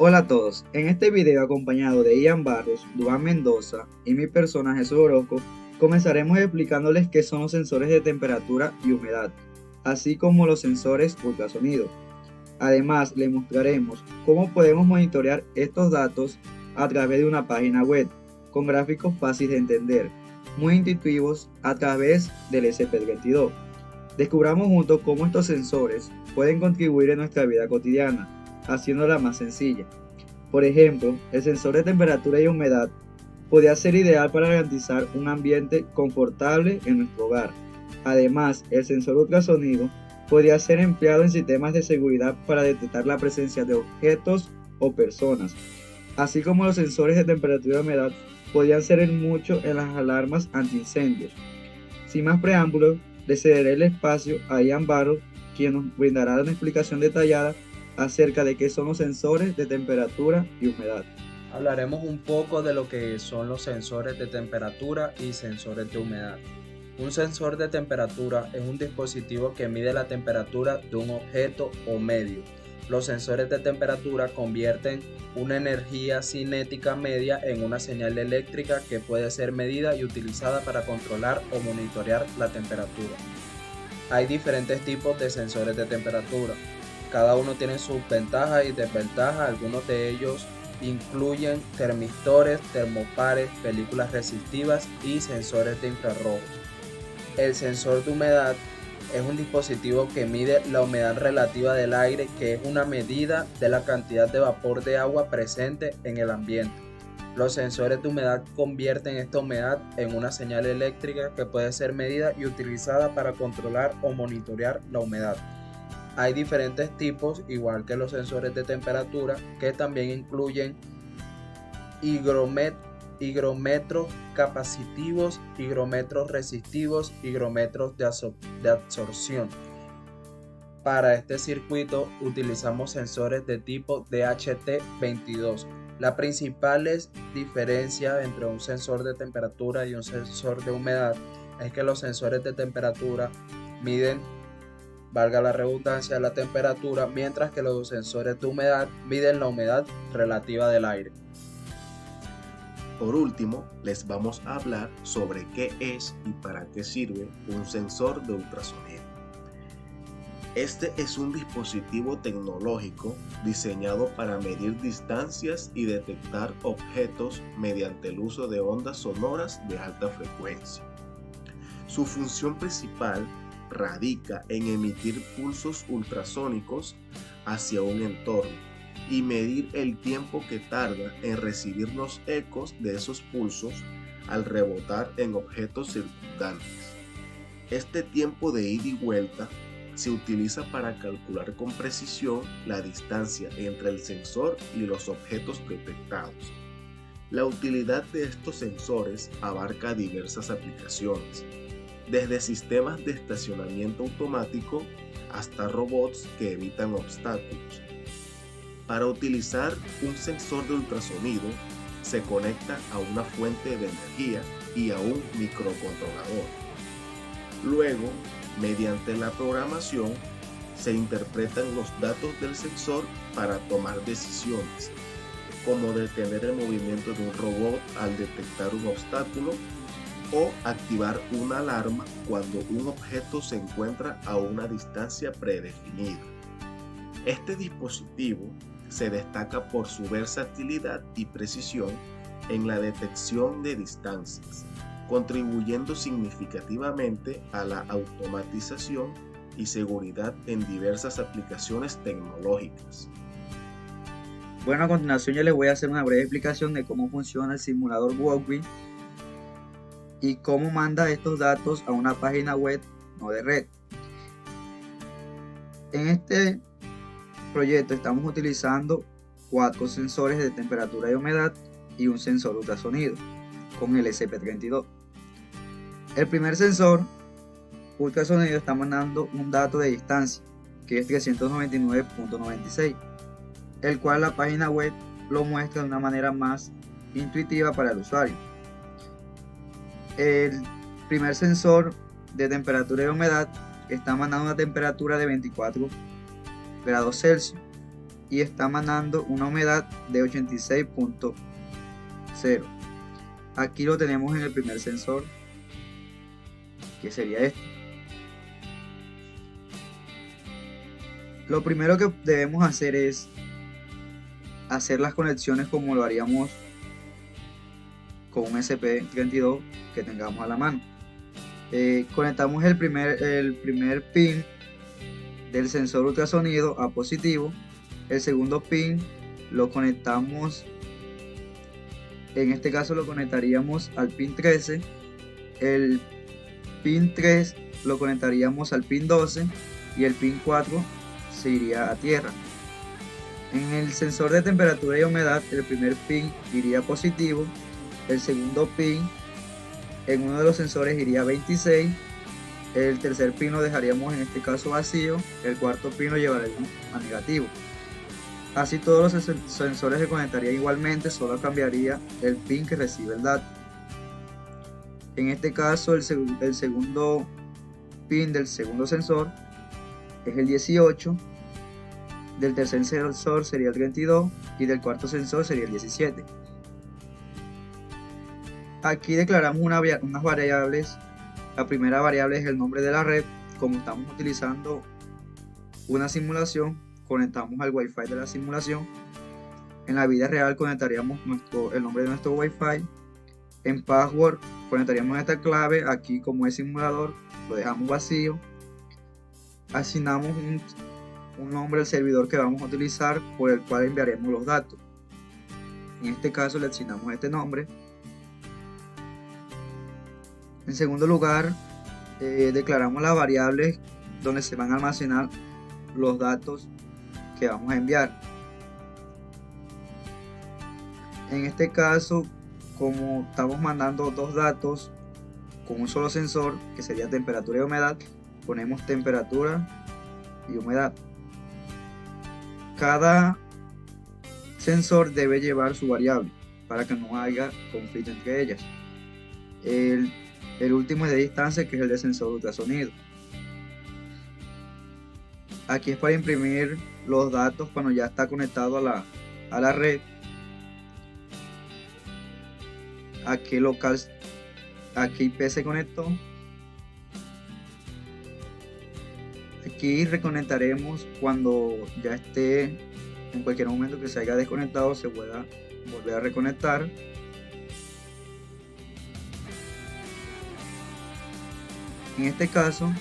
Hola a todos, en este video acompañado de Ian Barros, Duván Mendoza y mi persona Jesús Orozco, comenzaremos explicándoles qué son los sensores de temperatura y humedad, así como los sensores ultrasonido. Además, les mostraremos cómo podemos monitorear estos datos a través de una página web, con gráficos fáciles de entender, muy intuitivos a través del SP32. Descubramos juntos cómo estos sensores pueden contribuir en nuestra vida cotidiana, haciéndola más sencilla. Por ejemplo, el sensor de temperatura y humedad podría ser ideal para garantizar un ambiente confortable en nuestro hogar. Además, el sensor ultrasonido podría ser empleado en sistemas de seguridad para detectar la presencia de objetos o personas, así como los sensores de temperatura y humedad podrían servir mucho en las alarmas antiincendios. Sin más preámbulos, le cederé el espacio a Ian Barrow, quien nos brindará una explicación detallada acerca de qué son los sensores de temperatura y humedad. Hablaremos un poco de lo que son los sensores de temperatura y sensores de humedad. Un sensor de temperatura es un dispositivo que mide la temperatura de un objeto o medio. Los sensores de temperatura convierten una energía cinética media en una señal eléctrica que puede ser medida y utilizada para controlar o monitorear la temperatura. Hay diferentes tipos de sensores de temperatura. Cada uno tiene sus ventajas y desventajas. Algunos de ellos incluyen termistores, termopares, películas resistivas y sensores de infrarrojos. El sensor de humedad es un dispositivo que mide la humedad relativa del aire, que es una medida de la cantidad de vapor de agua presente en el ambiente. Los sensores de humedad convierten esta humedad en una señal eléctrica que puede ser medida y utilizada para controlar o monitorear la humedad. Hay diferentes tipos, igual que los sensores de temperatura, que también incluyen higrómetros capacitivos, higrómetros resistivos, higrómetros de absorción. Para este circuito utilizamos sensores de tipo DHT22. La principal diferencia entre un sensor de temperatura y un sensor de humedad es que los sensores de temperatura miden, valga la redundancia, la temperatura, mientras que los sensores de humedad miden la humedad relativa del aire. Por último, les vamos a hablar sobre qué es y para qué sirve un sensor de ultrasonido. Este es un dispositivo tecnológico diseñado para medir distancias y detectar objetos mediante el uso de ondas sonoras de alta frecuencia. Su función principal radica en emitir pulsos ultrasónicos hacia un entorno y medir el tiempo que tarda en recibir los ecos de esos pulsos al rebotar en objetos circundantes. Este tiempo de ida y vuelta se utiliza para calcular con precisión la distancia entre el sensor y los objetos detectados. La utilidad de estos sensores abarca diversas aplicaciones, desde sistemas de estacionamiento automático hasta robots que evitan obstáculos. Para utilizar un sensor de ultrasonido, se conecta a una fuente de energía y a un microcontrolador. Luego, mediante la programación, se interpretan los datos del sensor para tomar decisiones, como detener el movimiento de un robot al detectar un obstáculo o activar una alarma cuando un objeto se encuentra a una distancia predefinida. Este dispositivo se destaca por su versatilidad y precisión en la detección de distancias, contribuyendo significativamente a la automatización y seguridad en diversas aplicaciones tecnológicas. Bueno, a continuación yo les voy a hacer una breve explicación de cómo funciona el simulador Walkbee y cómo manda estos datos a una página web no de red. En este proyecto estamos utilizando 4 sensores de temperatura y humedad y un sensor ultrasonido con el SP32. El primer sensor ultrasonido está mandando un dato de distancia que es 399.96, el cual la página web lo muestra de una manera más intuitiva para el usuario. El primer sensor de temperatura y humedad está mandando una temperatura de 24 grados Celsius y está mandando una humedad de 86.0. Aquí lo tenemos en el primer sensor, que sería este. Lo primero que debemos hacer es hacer las conexiones como lo haríamos con un SP32 que tengamos a la mano. Conectamos el primer pin del sensor ultrasonido a positivo. El segundo pin lo conectamos, en este caso lo conectaríamos al pin 13. El pin 3 lo conectaríamos al pin 12 y el pin 4 se iría a tierra. En el sensor de temperatura y humedad, el primer pin iría positivo, el segundo pin en uno de los sensores iría 26, el tercer pin lo dejaríamos en este caso vacío, el cuarto pin lo llevaríamos a negativo. Así todos los sensores se conectarían igualmente, solo cambiaría el pin que recibe el dato. En este caso el segundo pin del segundo sensor es el 18, del tercer sensor sería el 32 y del cuarto sensor sería el 17. Aquí declaramos unas variables. La primera variable es el nombre de la red. Como estamos utilizando una simulación, conectamos al Wi-Fi de la simulación. En la vida real conectaríamos el nombre de nuestro Wi-Fi. En password conectaríamos esta clave. Aquí, como es simulador, lo dejamos vacío. Asignamos un nombre al servidor que vamos a utilizar, por el cual enviaremos los datos. En este caso le asignamos este nombre. En segundo lugar, declaramos las variables donde se van a almacenar los datos que vamos a enviar. En este caso, como estamos mandando dos datos con un solo sensor, que sería temperatura y humedad, ponemos temperatura y humedad. Cada sensor debe llevar su variable para que no haya conflicto entre ellas. El último es de distancia, que es el de sensor ultrasonido. Aquí es para imprimir los datos cuando ya está conectado a la red. Aquí IP se conectó. Aquí reconectaremos cuando ya esté, en cualquier momento que se haya desconectado, se pueda volver a reconectar. En este caso,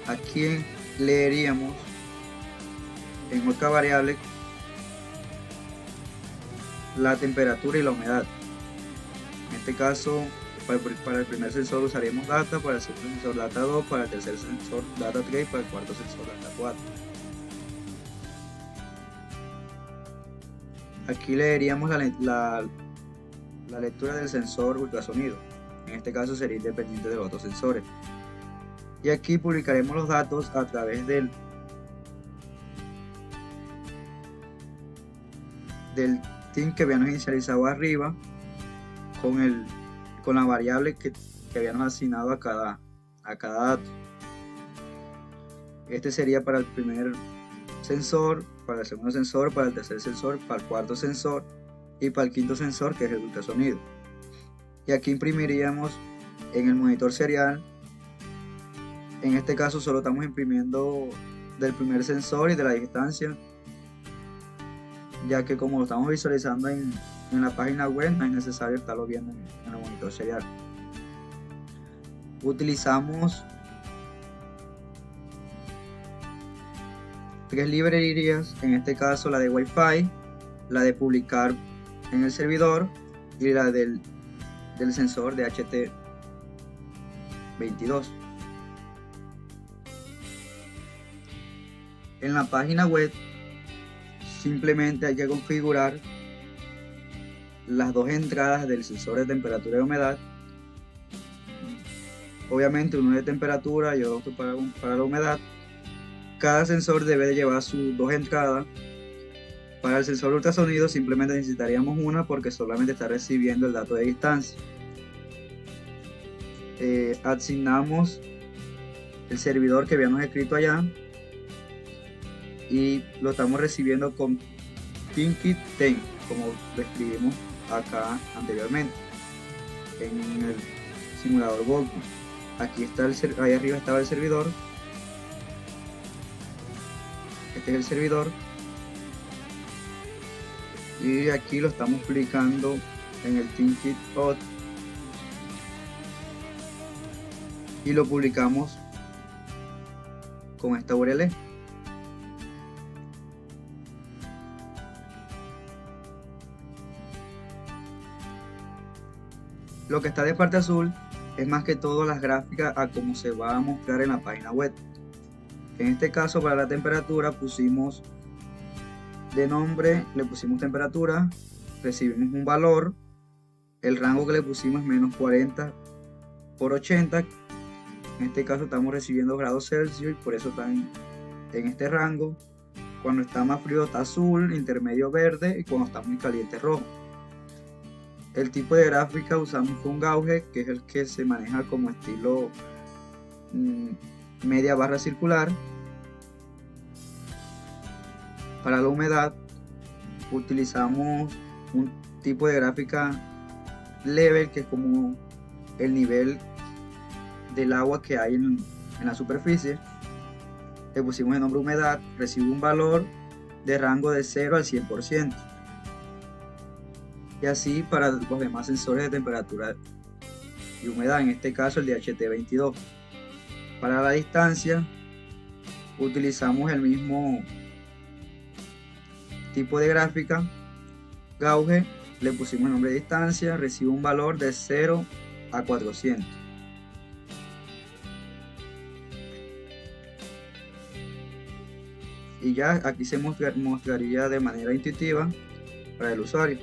aquí leeríamos en otra variable la temperatura y la humedad. En este caso, para el primer sensor usaremos data, para el segundo sensor data 2, para el tercer sensor data 3 y para el cuarto sensor data 4. Aquí leeríamos la lectura del sensor ultrasonido. En este caso sería independiente de los otros sensores. Y aquí publicaremos los datos a través del team que habíamos inicializado arriba con la variable que habíamos asignado a cada dato. Este sería para el primer sensor, para el segundo sensor, para el tercer sensor, para el cuarto sensor y para el quinto sensor, que es el ultrasonido. Y aquí imprimiríamos en el monitor serial. En este caso solo estamos imprimiendo del primer sensor y de la distancia, ya que como lo estamos visualizando en la página web, no es necesario estarlo viendo en el monitor serial. Utilizamos 3 librerías, en este caso la de Wi-Fi, la de publicar en el servidor y la del sensor de HT22. En la página web simplemente hay que configurar las dos entradas del sensor de temperatura y humedad. Obviamente uno de temperatura y otro para la humedad. Cada sensor debe de llevar sus dos entradas. Para el sensor ultrasonido simplemente necesitaríamos una, porque solamente está recibiendo el dato de distancia. Asignamos el servidor que habíamos escrito allá y lo estamos recibiendo con Thinking Tank, como lo escribimos acá anteriormente en el simulador Volcom. Aquí está ahí arriba estaba el servidor. Este es el servidor y aquí lo estamos publicando en el ThinkitHub y lo publicamos con esta URL. Lo que está de parte azul es más que todo las gráficas a cómo se va a mostrar en la página web. En este caso, para la temperatura pusimos de nombre, le pusimos temperatura, recibimos un valor, el rango que le pusimos es menos 40 por 80, en este caso estamos recibiendo grados Celsius y por eso están en este rango. Cuando está más frío está azul, intermedio verde y cuando está muy caliente rojo. El tipo de gráfica usamos un gauge, que es el que se maneja como estilo media barra circular. Para la humedad utilizamos un tipo de gráfica level, que es como el nivel del agua que hay en la superficie. Le pusimos el nombre humedad, recibe un valor de rango de 0 al 100%. Y así para los demás sensores de temperatura y humedad, en este caso el DHT22. Para la distancia utilizamos el mismo tipo de gráfica, gauge, le pusimos el nombre de distancia, recibe un valor de 0 a 400. Y ya aquí se mostraría de manera intuitiva para el usuario.